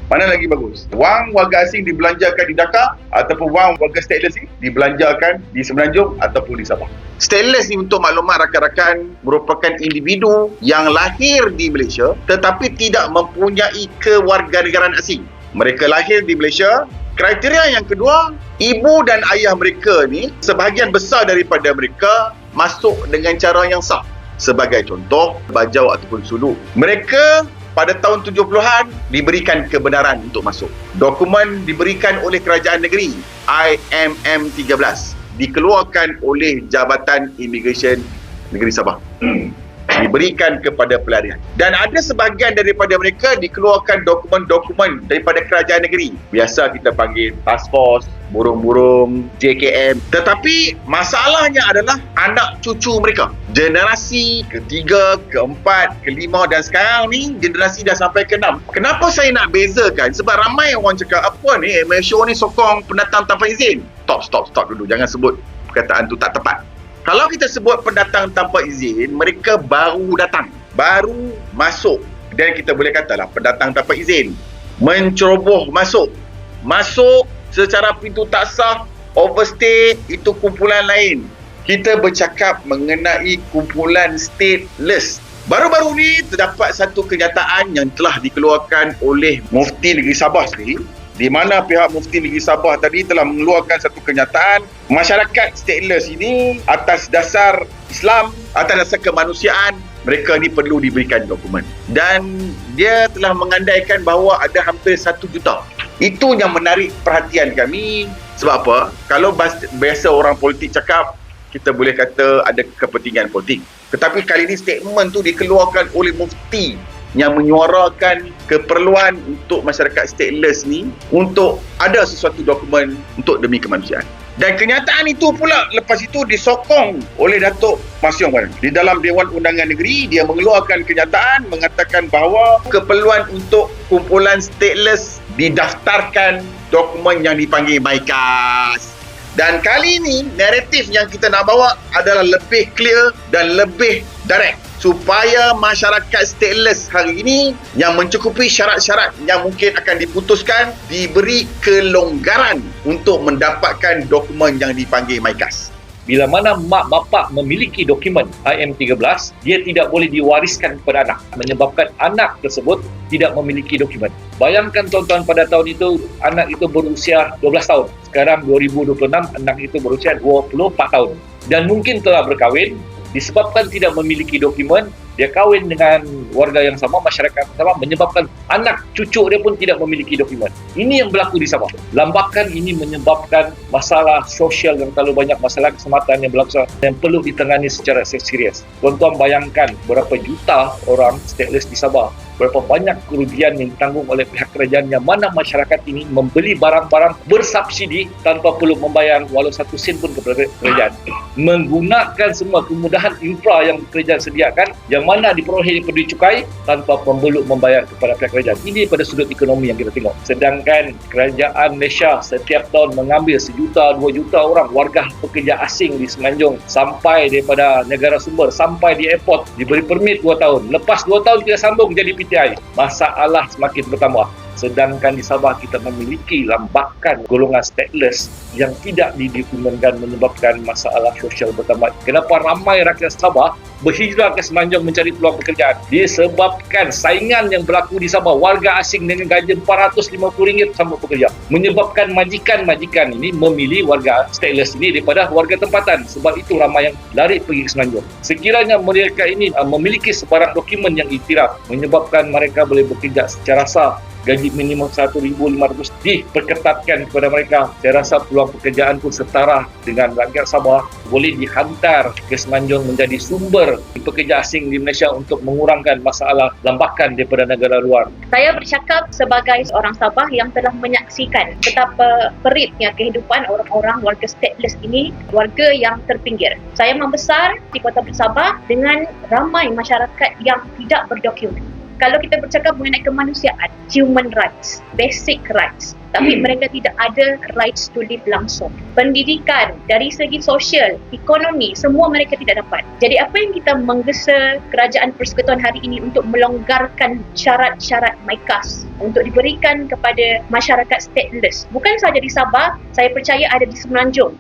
Mana lagi bagus? Wang warga asing dibelanjakan di Dhaka ataupun wang warga stateless ni dibelanjakan di Semenanjung ataupun di Sabah. Stateless ni, untuk maklumat rakan-rakan, merupakan individu yang lahir di Malaysia tetapi tidak mempunyai kewarganegaraan asing. Mereka lahir di Malaysia. Kriteria yang kedua, ibu dan ayah mereka ni, sebahagian besar daripada mereka masuk dengan cara yang sah. Sebagai contoh, bajau ataupun suluk. Mereka pada tahun 70-an diberikan kebenaran untuk masuk. Dokumen diberikan oleh kerajaan negeri, IMM 13, dikeluarkan oleh Jabatan Immigration Negeri Sabah. Diberikan kepada pelarian. Dan ada sebahagian daripada mereka dikeluarkan dokumen-dokumen daripada kerajaan negeri. Biasa kita panggil task force, burung-burung, JKM. Tetapi masalahnya adalah anak cucu mereka. Generasi ketiga, keempat, kelima dan sekarang ni generasi dah sampai ke-6. Kenapa saya nak bezakan? Sebab ramai orang cakap, apa ni, Malaysia ni sokong pendatang tanpa izin. Stop dulu. Jangan sebut perkataan tu tak tepat. Kalau kita sebut pendatang tanpa izin, mereka baru datang, baru masuk. Dan kita boleh katalah pendatang tanpa izin. Menceroboh masuk secara pintu tak sah, overstay, itu kumpulan lain. Kita bercakap mengenai kumpulan stateless. Baru-baru ni terdapat satu kenyataan yang telah dikeluarkan oleh Mufti Negeri Sabah sendiri, di mana pihak Mufti Negeri Sabah tadi telah mengeluarkan satu kenyataan, masyarakat stateless ini atas dasar Islam, atas dasar kemanusiaan, mereka ni perlu diberikan dokumen. Dan dia telah mengandaikan bahawa ada hampir 1 juta. Itu yang menarik perhatian kami. Sebab apa? Kalau biasa orang politik cakap, kita boleh kata ada kepentingan politik. Tetapi kali ini statement tu dikeluarkan oleh Mufti yang menyuarakan keperluan untuk masyarakat stateless ni untuk ada sesuatu dokumen untuk demi kemanusiaan. Dan kenyataan itu pula lepas itu disokong oleh Datuk Mas Yong Wan. Di dalam Dewan Undangan Negeri, dia mengeluarkan kenyataan mengatakan bahawa keperluan untuk kumpulan stateless didaftarkan dokumen yang dipanggil MyKAS. Dan kali ini naratif yang kita nak bawa adalah lebih clear dan lebih direct, supaya masyarakat stateless hari ini yang mencukupi syarat-syarat yang mungkin akan diputuskan diberi kelonggaran untuk mendapatkan dokumen yang dipanggil MyKAS. Bila mana mak bapak memiliki dokumen IM13, dia tidak boleh diwariskan kepada anak, menyebabkan anak tersebut tidak memiliki dokumen. Bayangkan tuan-tuan, pada tahun itu anak itu berusia 12 tahun. Sekarang 2026 anak itu berusia 24 tahun dan mungkin telah berkahwin. Disebabkan tidak memiliki dokumen, dia kahwin dengan warga yang sama, masyarakat sama, menyebabkan anak cucu dia pun tidak memiliki dokumen. Ini yang berlaku di Sabah. Lambakan ini menyebabkan masalah sosial yang terlalu banyak, masalah keselamatan yang berlaku yang perlu ditangani secara serius. Tuan-tuan bayangkan berapa juta orang stateless di Sabah, berapa banyak kerugian yang ditanggung oleh pihak kerajaan, yang mana masyarakat ini membeli barang-barang bersubsidi tanpa perlu membayar walau 1 sen pun kepada kerajaan. Menggunakan semua kemudahan infra yang kerajaan sediakan, yang mana diperoleh daripada cukai tanpa perlu membayar kepada pihak kerajaan. Ini pada sudut ekonomi yang kita tengok. Sedangkan kerajaan Malaysia setiap tahun mengambil 1 juta, 2 juta orang warga pekerja asing di Semenanjung sampai daripada negara sumber, sampai di airport, diberi permit 2 tahun. Lepas 2 tahun kita sambung jadi PTI. Masalah semakin bertambah. Sedangkan di Sabah kita memiliki lambakan golongan stateless yang tidak didokumenkan, menyebabkan masalah sosial bertambah. Kenapa ramai rakyat Sabah berhijrah ke Semenanjung mencari peluang pekerjaan? Disebabkan saingan yang berlaku di Sabah, warga asing dengan gaji RM450 sama bekerja, menyebabkan majikan-majikan ini memilih warga stateless ini daripada warga tempatan. Sebab itu ramai yang lari pergi ke Semenanjung. Sekiranya mereka ini memiliki sebarang dokumen yang iktiraf, menyebabkan mereka boleh bekerja secara sah, gaji minimum RM1,500 diperketatkan kepada mereka, saya rasa peluang pekerjaan pun setara dengan rakyat Sabah, boleh dihantar ke Semenanjung menjadi sumber pekerja asing di Malaysia untuk mengurangkan masalah lambakan daripada negara luar. Saya bercakap sebagai seorang Sabah yang telah menyaksikan betapa peritnya kehidupan orang-orang warga stateless ini, warga yang terpinggir. Saya membesar di Kota Sabah dengan ramai masyarakat yang tidak berdokumen. Kalau kita bercakap mengenai kemanusiaan, human rights, basic rights, tapi mereka tidak ada rights to live langsung. Pendidikan, dari segi sosial, ekonomi, semua mereka tidak dapat. Jadi apa yang kita menggesa Kerajaan Persekutuan hari ini untuk melonggarkan syarat-syarat MYKAS untuk diberikan kepada masyarakat stateless. Bukan sahaja di Sabah, saya percaya ada di Semenanjung.